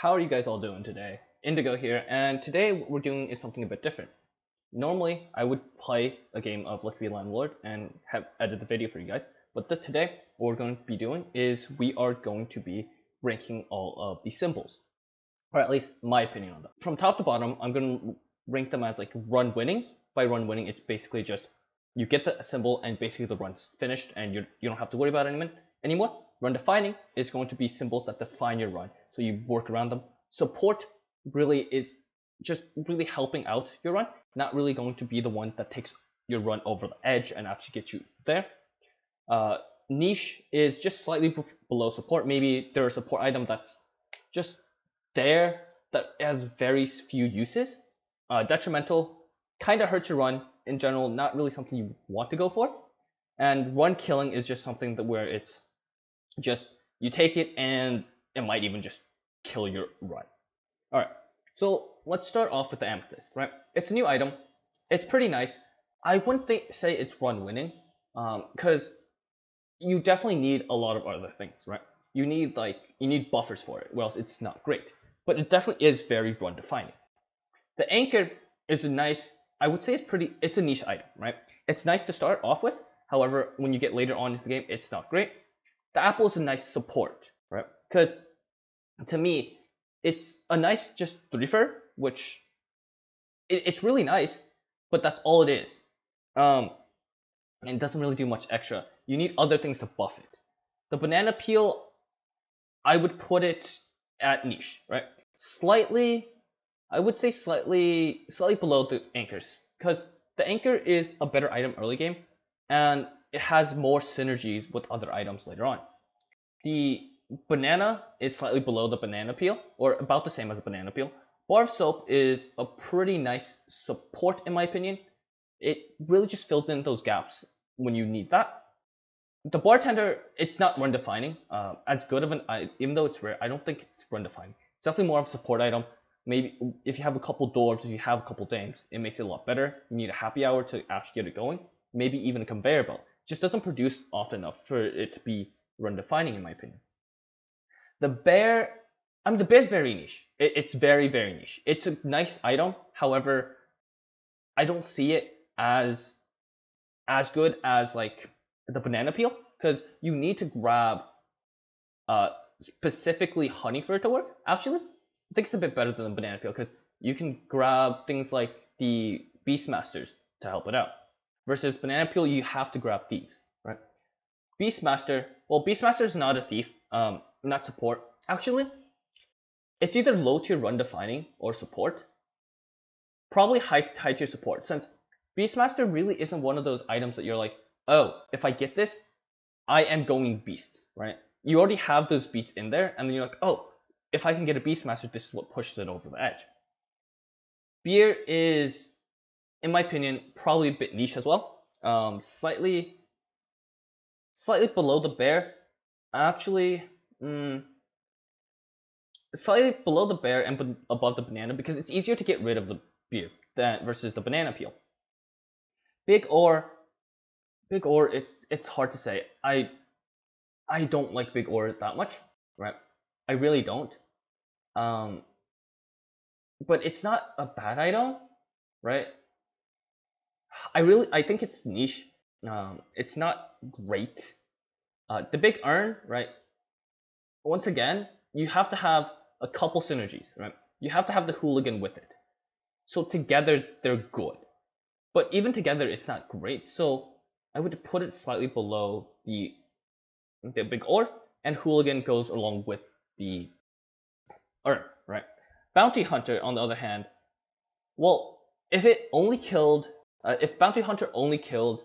How are you guys all doing today? Indigo here, and today what we're doing is something a bit different. Normally, I would play a game of Let's Be Landlord and have edited the video for you guys, but today what we're going to be doing is we are going to be ranking all of the symbols, or at least my opinion on them. From top to bottom, I'm going to rank them as like run winning. By run winning, it's basically just you get the symbol and basically the run's finished and you don't have to worry about it anymore. Run defining is going to be symbols that define your run, so you work around them. Support really is just really helping out your run, not really going to be the one that takes your run over the edge and actually gets you there. Niche is just slightly below support. Maybe there's a support item that's just there that has very few uses. Detrimental kind of hurts your run in general, not really something you want to go for. And run killing is just something that where it's just you take it and it might even just kill your run. All right, so let's start off with the Amethyst, right? It's a new item. It's pretty nice. I wouldn't say it's run winning, because you definitely need a lot of other things, right? You need buffers for it, or else it's not great. But it definitely is very run defining. The anchor is a nice, I would say it's a niche item, right? It's nice to start off with. However, when you get later on into the game, it's not great. The apple is a nice support, right? Because to me, it's a nice just threefer, which it's really nice, but that's all it is. And it doesn't really do much extra. You need other things to buff it. The banana peel, I would put it at niche, right? I would say slightly below the anchors, because the anchor is a better item early game, and it has more synergies with other items later on. The banana is slightly below the banana peel, or about the same as a banana peel. Bar of soap is a pretty nice support in my opinion. It really just fills in those gaps when you need that. The bartender, it's not run defining. As good of even though it's rare, I don't think it's run defining. It's definitely more of a support item. Maybe if you have a couple dwarves, if you have a couple dames, it makes it a lot better. You need a happy hour to actually get it going. Maybe even a conveyor belt. It just doesn't produce often enough for it to be run defining in my opinion. The bear, the bear's very niche. It's very, very niche. It's a nice item. However, I don't see it as good as like the banana peel, because you need to grab specifically honey for it to work. Actually, I think it's a bit better than the banana peel, because you can grab things like the Beastmasters to help it out. Versus banana peel, you have to grab thieves, right? Beastmaster, well, Beastmaster is not a thief, not support. Actually, it's either low tier run defining or support. Probably high tier support, since Beastmaster really isn't one of those items that you're like, oh, if I get this, I am going beasts, right? You already have those beats in there, and then you're like, oh, if I can get a Beastmaster, this is what pushes it over the edge. Beer is, in my opinion, probably a bit niche as well. Slightly below the bear. Actually, slightly below the bear and above the banana, because it's easier to get rid of the beer versus the banana peel. Big ore, it's hard to say. I don't like big ore that much, right? I really don't. But it's not a bad item, right? I think it's niche. It's not great. The big urn, right? Once again, you have to have a couple synergies, right? You have to have the hooligan with it. So together they're good. But even together it's not great. So I would put it slightly below the big ore, and hooligan goes along with the urn, right? Bounty hunter, on the other hand, well, if bounty hunter only killed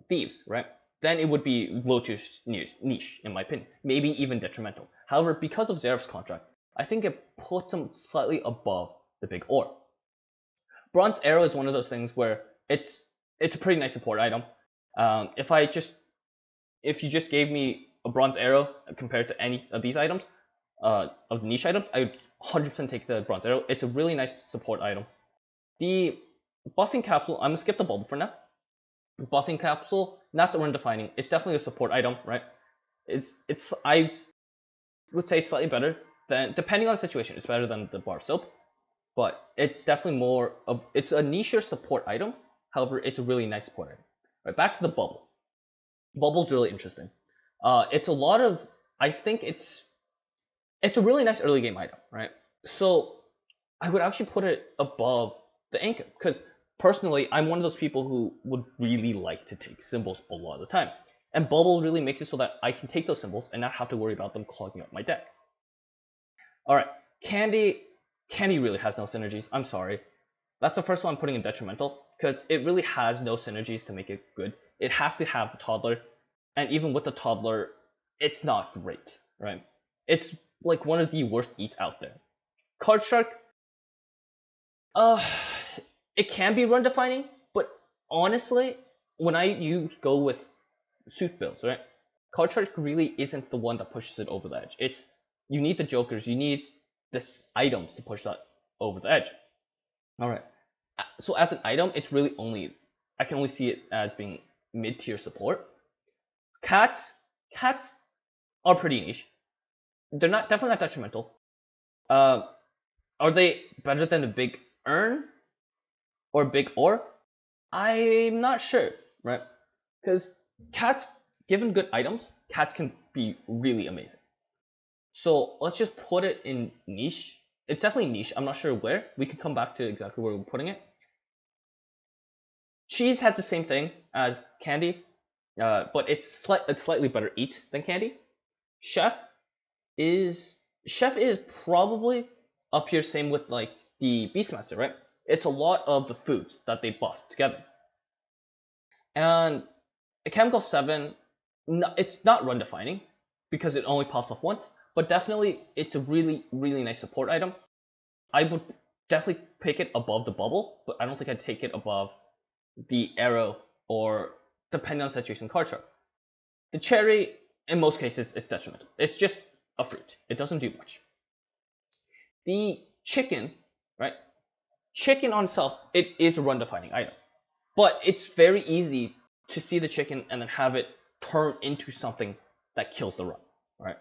thieves, right? Then it would be low to niche, in my opinion. Maybe even detrimental. However, because of Zeref's contract, I think it puts him slightly above the big ore. Bronze arrow is one of those things where it's a pretty nice support item. If you just gave me a bronze arrow compared to any of these items, of the niche items, I would 100% take the bronze arrow. It's a really nice support item. The buffing capsule, I'm gonna skip the bubble for now. Buffing capsule, not the run defining. It's definitely a support item, right? I would say it's slightly better then depending on the situation, it's better than the bar soap. But it's definitely more of, it's a niche support item. However, it's a really nice support item. Right, back to the bubble. Bubble's really interesting. It's a lot of, I think it's a really nice early game item, right? So I would actually put it above the anchor, because personally, I'm one of those people who would really like to take symbols a lot of the time. And Bubble really makes it so that I can take those symbols and not have to worry about them clogging up my deck. Alright, Candy really has no synergies, I'm sorry. That's the first one I'm putting in detrimental, because it really has no synergies to make it good. It has to have the toddler, and even with the toddler, it's not great, right? It's like one of the worst eats out there. Card Shark, it can be run defining, but honestly, when you go with suit builds, right? Card Shark really isn't the one that pushes it over the edge. You need the jokers, you need this items to push that over the edge. Alright. So as an item, it's really I can only see it as being mid-tier support. Cats are pretty niche. They're definitely not detrimental. Are they better than a big urn or big ore? I'm not sure, right? Because cats, given good items, cats can be really amazing. So let's just put it in niche. It's definitely niche. I'm not sure where. We could come back to exactly where we're putting it. Cheese has the same thing as Candy, but it's slightly better eat than Candy. Chef is probably up here, same with like the Beastmaster, right? It's a lot of the foods that they buff together. And a Chemical 7, it's not run defining because it only pops off once, but definitely it's a really, really nice support item. I would definitely pick it above the bubble, but I don't think I'd take it above the arrow or, depending on the situation, card shark. The cherry, in most cases, is detrimental. It's just a fruit. It doesn't do much. The chicken, right? Chicken on itself, it is a run defining item, but it's very easy to see the chicken and then have it turn into something that kills the run, right?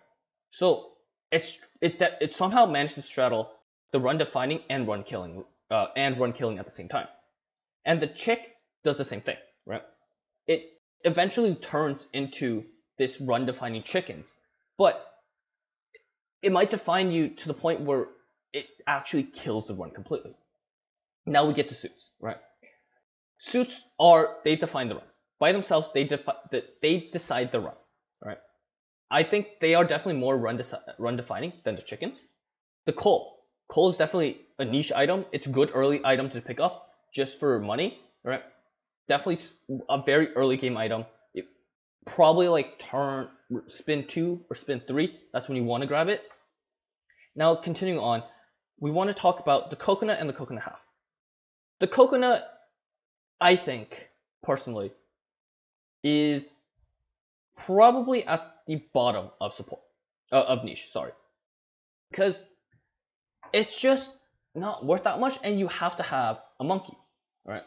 So it somehow managed to straddle the run defining and run killing at the same time. And the chick does the same thing, right? It eventually turns into this run defining chicken, but it might define you to the point where it actually kills the run completely. Now we get to suits, right? Suits they define the run. By themselves, they decide the run, right? I think they are definitely more run defining than the chickens. The coal is definitely a niche item. It's a good early item to pick up just for money, right? Definitely a very early game item. It probably like spin 2 or spin 3. That's when you want to grab it. Now continuing on, we want to talk about the coconut and the coconut half. The coconut, I think, personally, is probably at the bottom of support, of niche, sorry. Because it's just not worth that much, and you have to have a monkey, right?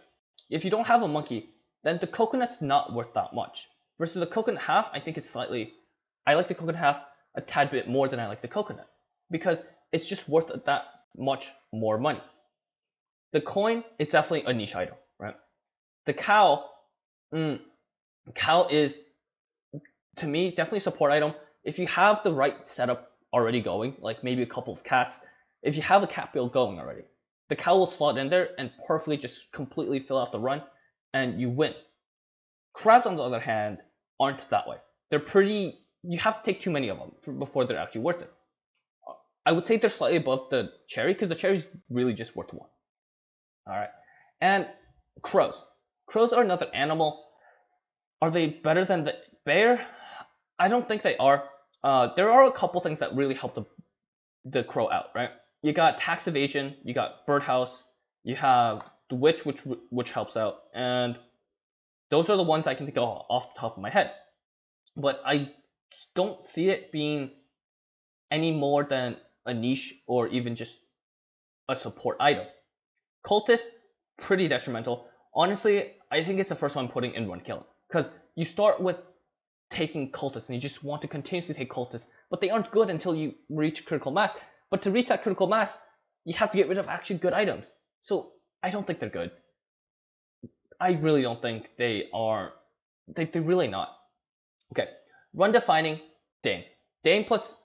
If you don't have a monkey, then the coconut's not worth that much. Versus the coconut half, I think it's I like the coconut half a tad bit more than I like the coconut, because it's just worth that much more money. The coin is definitely a niche item, right? The cow is, to me, definitely a support item. If you have the right setup already going, like maybe a couple of cats, if you have a cat build going already, the cow will slot in there and perfectly just completely fill out the run, and you win. Crabs, on the other hand, aren't that way. You have to take too many of them before they're actually worth it. I would say they're slightly above the cherry, because the cherry is really just worth one. Alright. And crows. Crows are another animal. Are they better than the bear? I don't think they are. There are a couple things that really help the crow out, right? You got tax evasion, you got birdhouse, you have the witch, which helps out, and those are the ones I can think of off the top of my head. But I don't see it being any more than a niche or even just a support item. Cultist, pretty detrimental. Honestly, I think it's the first one I'm putting in run killing, because you start with taking cultists and you just want to continuously take cultists, but they aren't good until you reach critical mass. But to reach that critical mass, you have to get rid of actually good items. So I don't think they're good. I really don't think they are. They're really not. Okay, run defining Dame. Dame plus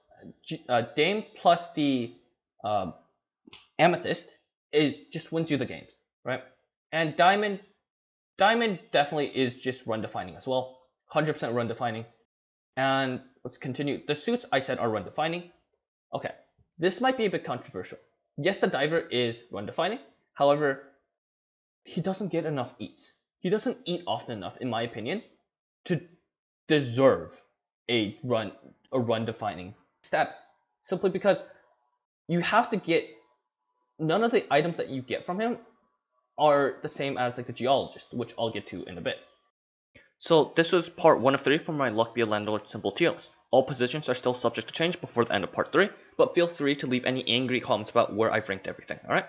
the Amethyst is just wins you the games, right? And Diamond definitely is just run defining as well. 100% run defining. And let's continue. The suits I said are run defining. Okay, this might be a bit controversial. Yes, the diver is run defining. However, he doesn't get enough eats. He doesn't eat often enough, in my opinion, to deserve a run defining steps. Simply because you have to get, none of the items that you get from him are the same as like the geologist, which I'll get to in a bit. So this was part 1 of 3 from my Luck Be a Landlord simple tier list. All positions are still subject to change before the end of part 3, but feel free to leave any angry comments about where I've ranked everything, alright?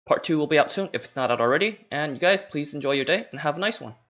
Part 2 will be out soon if it's not out already, and you guys please enjoy your day and have a nice one.